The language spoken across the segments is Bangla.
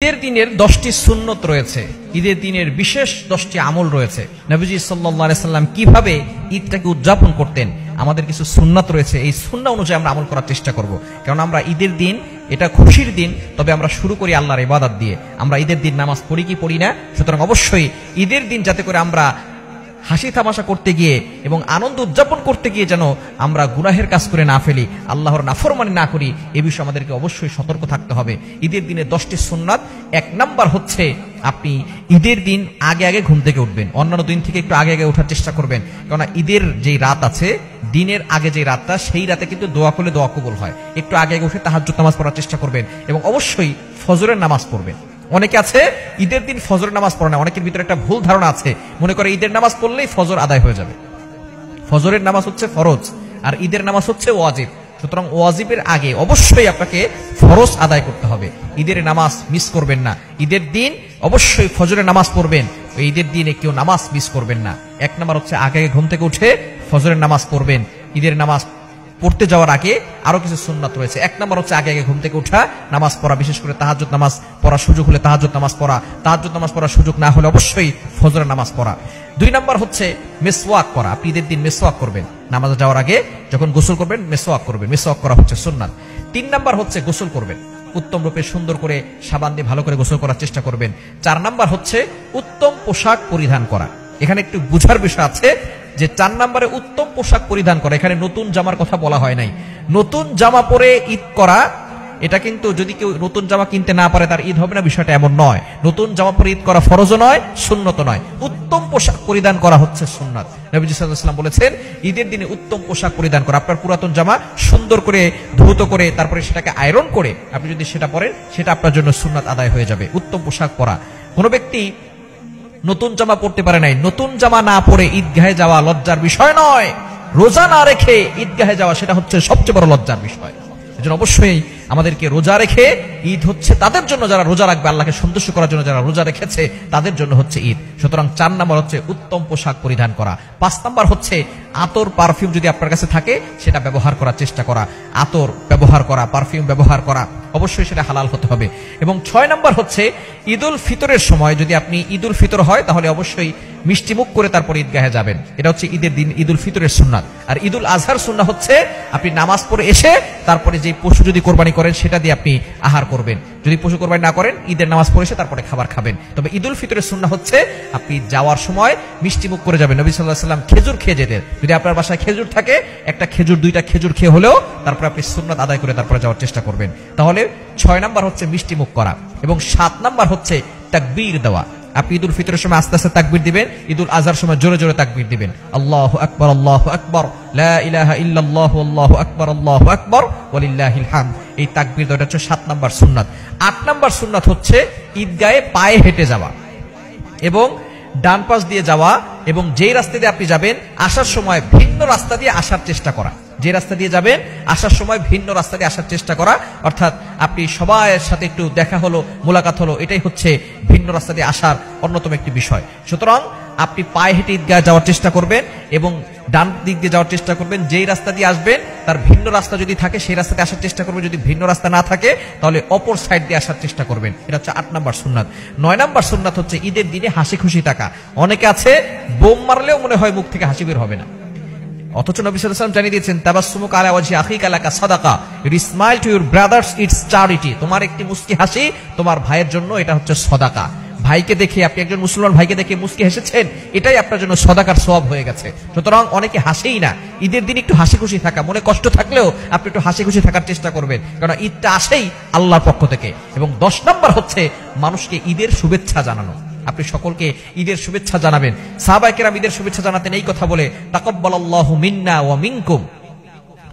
ঈদের দিনের 10টি সুন্নত রয়েছে, ঈদের দিনের বিশেষ 10টি আমল রয়েছে। নবীজি সাল্লাল্লাহু আলাইহি সাল্লাম কিভাবে ঈদটাকে উদযাপন করতেন, আমাদের কিছু সুন্নাত রয়েছে। এই সুন্নাহ অনুযায়ী আমরা আমল করার চেষ্টা করব, কারণ আমরা ঈদের দিন, এটা খুশির দিন, তবে আমরা শুরু করি আল্লাহর ইবাদত দিয়ে। আমরা ঈদের দিন নামাজ পড়ি কি পড়ি না? সুতরাং অবশ্যই ঈদের দিন যাতে করে আমরা হাসি তামাশা করতে গিয়ে এবং আনন্দ উদযাপন করতে গিয়ে যেন আমরা গুনাহের কাজ করে না ফেলি, আল্লাহর নাফরমানি না করি, এ বিষয়ে আমাদেরকে অবশ্যই সতর্ক থাকতে হবে। ঈদের দিনে 10টি সুন্নাত। 1 নাম্বার হচ্ছে, আপনি ঈদের দিন আগে আগে ঘুম থেকে উঠবেন। অন্যান্য দিন থেকে একটু আগে আগে ওঠার চেষ্টা করবেন, কারণ ঈদের যেই রাত আছে, দিনের আগে যে রাতটা, সেই রাতে কিন্তু দোয়া করলে দোয়া কবুল হয়। একটু আগে আগে উঠে তাহাজ্জুদ নামাজ পড়ার চেষ্টা করবেন এবং অবশ্যই ফজরের নামাজ পড়বেন। অনেকে আছে ঈদের দিন ফজরের নামাজ পড়ে না। অনেকের ভিতরে একটা ভুল ধারণা আছে, মনে করে ঈদের নামাজ পড়লেই ফজর আদায় হয়ে যাবে। ফজরের নামাজ হচ্ছে ফরজ, আর ঈদের নামাজ হচ্ছে ওয়াজিব। সুতরাং ওয়াজিবের আগে অবশ্যই আপনাকে ফরজ আদায় করতে হবে। ঈদের নামাজ মিস করবেন না। ঈদের দিন অবশ্যই ফজরের নামাজ পড়বেন, ঈদের দিনে কেউ নামাজ মিস করবেন না। 1 নাম্বার হচ্ছে আগে আগে ঘুম থেকে উঠে ফজরের নামাজ পড়বেন। ঈদের নামাজ পড়তে যাওয়ার আগে আরো কিছু সুন্নাত রয়েছে। 1 নাম্বার হচ্ছে আগে আগে ঘুম থেকে উঠা, নামাজ পড়া, বিশেষ করে তাহাজ্জুদ নামাজ পড়ার সুযোগ হলে তাহাজ্জুদ নামাজ পড়া, তাহাজ্জুদ নামাজ পড়ার সুযোগ না হলে অবশ্যই ফজরের নামাজ পড়া। 2 নাম্বার হচ্ছে মেসওয়াক করা। আপনি ঈদের দিন মেসওয়াক করবেন, নামাজে যাওয়ার আগে যখন গোসল করবেন মেসওয়াক করবেন। মেসওয়াক করা হচ্ছে সুন্নাত। 3 নাম্বার হচ্ছে গোসল করবেন, উত্তম রূপে সুন্দর করে সাবান দিয়ে ভালো করে গোসল করার চেষ্টা করবেন। 4 নাম্বার হচ্ছে উত্তম পোশাক পরিধান করা। এখানে একটু বুঝার বিষয় আছে যে 4 নম্বরে উত্তম পোশাক পরিধান করা, এখানে নতুন জামার কথা বলা হয় নাই। নতুন জামা পরে ঈদ করা, এটা কিন্তু যদি কেউ নতুন জামা কিনতে না পারে তার ঈদ হবে না, বিষয়টা এমন নয়। নতুন জামা পরে ঈদ করা ফরজও নয়, সুন্নতও নয়। উত্তম পোশাক পরিধান করা হচ্ছে সুন্নাত। নবীজি সাল্লাল্লাহু আলাইহি ওয়াসাল্লাম বলেছেন ঈদের দিনে উত্তম পোশাক পরিধান করা। আপনার পুরাতন জামা সুন্দর করে ধৌত করে তারপরে সেটাকে আয়রন করে আপনি যদি সেটা পরেন, সেটা আপনার জন্য সুন্নাত আদায় হয়ে যাবে। উত্তম পোশাক পরা। কোনো ব্যক্তি নতুন জামা পড়তে পারে নাই, নতুন জামা না পরে ঈদগাহে যাওয়া লজ্জার বিষয় নয়। রোজা না রেখে ঈদগাহে যাওয়া, সেটা হচ্ছে সবচেয়ে বড় লজ্জার বিষয়। এজন্য অবশ্যই আমাদেরকে রোজা রেখে, ঈদ হচ্ছে তাদের জন্য যারা রোজা রাখবে, আল্লাহকে সন্তুষ্ট করার জন্য যারা রোজা রেখেছে তাদের জন্য হচ্ছে ঈদ। সুতরাং 4 নাম্বার হচ্ছে উত্তম পোশাক পরিধান করা। 5 নাম্বার হচ্ছে আতর, পারফিউম যদি আপনার কাছে থাকে সেটা ব্যবহার করার চেষ্টা করা। আতর ব্যবহার করা, পারফিউম ব্যবহার করা, অবশ্যই সেটা হালাল হতে হবে। এবং 6 নাম্বার হচ্ছে ঈদুল ফিতরের সময়, যদি আপনি ঈদুল ফিতর হয় তাহলে অবশ্যই মিষ্টি মুখ করে তারপর ঈদগাহে যাবেন। এটা হচ্ছে ঈদের দিন ঈদুল ফিতরের সুন্নাত। আর ঈদুল আজহার সুন্নাহ হচ্ছে আপনি নামাজ পড়ে এসে তারপরে যে পশু যদি কোরবানি করেন সেটা দিয়ে আপনি আহার করবেন। যদি পশু কোরবানি না করেন, ঈদের নামাজ পড়ে এসে তারপরে খাবার খাবেন। তবে ঈদুল ফিতরের সুন্নাহ হচ্ছে আপনি যাওয়ার সময় মিষ্টি মুখ করে যাবেন। নবী সাল্লাল্লাহু আলাইহি ওয়াসাল্লাম খেজুর খেয়ে যেতেন। যদি আপনার বাসায় খেজুর থাকে, একটা খেজুর, 2টা খেজুর খেয়ে হলেও তারপরে আপনি সুন্নাত আদায় করে তারপরে যাওয়ার চেষ্টা করবেন। তাহলে 6 নাম্বার হচ্ছে মিষ্টি মুখ করা এবং 7 নাম্বার হচ্ছে তাকবীর দেওয়া। আপনি ঈদুল ফিতরের সময় আস্তে আস্তে তাকবীর দিবেন, ঈদুল আজহার সময় জোরে জোরে তাকবীর দিবেন। আল্লাহু আকবার, আল্লাহু আকবার, লা ইলাহা ইল্লাল্লাহু, আল্লাহু আকবার, আল্লাহু আকবার, ওয়ালিল্লাহিল হামদ। এই তাকবীর দেওয়াটা হচ্ছে 7 নাম্বার সুন্নাত। 8 নাম্বার সুন্নাত হচ্ছে ঈদগাহে পায়ে হেঁটে যাওয়া এবং ডান পাশ দিয়ে যাওয়া, এবং যেই রাস্তা দিয়ে আপনি যাবেন আসার সময় ভিন্ন রাস্তা দিয়ে আসার চেষ্টা করা। যে রাস্তা দিয়ে যাবেন আসার সময় ভিন্ন রাস্তা দিয়ে আসার চেষ্টা করা, অর্থাৎ আপনি সবার সাথে একটু দেখা হলো, মোলাকাত হলো, এটাই হচ্ছে ভিন্ন রাস্তা দিয়ে আসার অন্যতম একটি বিষয়। সুতরাং আপনি পায়ে হেঁটে ঈদগাহে যাওয়ার চেষ্টা করবেন এবং ডান দিক দিয়ে যাওয়ার চেষ্টা করবেন। যেই রাস্তা দিয়ে আসবেন তার ভিন্ন রাস্তা যদি থাকে সেই রাস্তাতে আসার চেষ্টা করবেন। যদি ভিন্ন রাস্তা না থাকে তাহলে অপর সাইড দিয়ে আসার চেষ্টা করবেন। এটা হচ্ছে 8 নাম্বার সুন্নাত। 9 নাম্বার সুন্নাত হচ্ছে ঈদের দিনে হাসি খুশি থাকা। অনেকে আছে বোম মারলেও মনে হয় মুখ থেকে হাসি বের হবে না, অথচ নবী সাল্লাল্লাহু আলাইহি ওয়াসাল্লাম জানিয়ে দিয়েছেন তাবাসসুমুকা আলা ওয়াজহি আখিকা লাকা সাদাকা, you smile to your brothers, it's charity. তোমার একটি মুস্কি হাসি তোমার ভাইয়ের জন্য এটা হচ্ছে সদাকা। ভাইকে দেখে, আপনি একজন মুসলমান ভাইকে দেখে মুস্কি হেসেছেন, এটাই আপনার জন্য সদাকার সওয়াব হয়ে গেছে। সুতরাং অনেকে হাসেই না। ঈদের দিন একটু হাসি খুশি থাকা, মনে কষ্ট থাকলেও আপনি একটু হাসি খুশি থাকার চেষ্টা করবেন, কারণ ঈদটা আসেই আল্লাহর পক্ষ থেকে। এবং 10 নাম্বার হচ্ছে মানুষকে ঈদের শুভেচ্ছা জানানো। আপনি সকলকে ঈদের শুভেচ্ছা জানাবেন। সাহাবায়ে কেরাম ঈদের শুভেচ্ছা জানাতেন এই কথা বলে, তাকাব্বালাল্লাহু মিন্না ওয়া মিনকুম।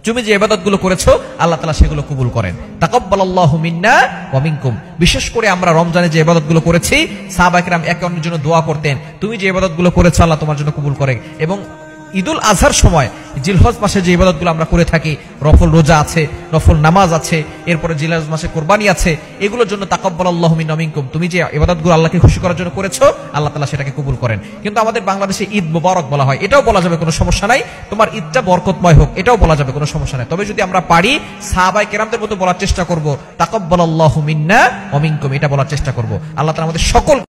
তুমি যে ইবাদতগুলো করেছো আল্লাহ তাআলা সেগুলো কবুল করেন। তাকাব্বালাল্লাহু মিন্না ওয়া মিনকুম। বিশেষ করে আমরা রমজানে যে ইবাদতগুলো করেছি, সাহাবায়ে কেরাম একে অন্যের জন্য দোয়া করতেন, তুমি যে ইবাদতগুলো করেছো আল্লাহ তোমার জন্য কবুল করে। এবং ঈদুল আজহার সময় জিলহজ মাসে যে ইবাদতগুলো আমরা করে থাকি, নফল রোজা আছে, নফল নামাজ আছে, এরপরে জিলহজ মাসে কোরবানি আছে, এগুলোর জন্য তাকাব্বালাল্লাহু মিন্না ওয়া মিনকুম, তুমি যে ইবাদতগুলো আল্লাহকে খুশি করার জন্য করেছো, আল্লাহ তাআলা সেটাকে কবুল করেন। কিন্তু আমাদের বাংলাদেশে ঈদ মুবারক বলা হয়, এটাও বলা যাবে, কোনো সমস্যা নাই, তোমার ঈদটা বরকতময় হোক, এটাও বলা যাবে, কোনো সমস্যা নাই। তবে যদি আমরা পারি সাহাবায়ে কেরামদের মতো বলার চেষ্টা করব, তাকাব্বালাল্লাহু মিন্না ওয়া মিনকুম, এটা বলার চেষ্টা করব। আল্লাহ তাআলা আমাদের সকল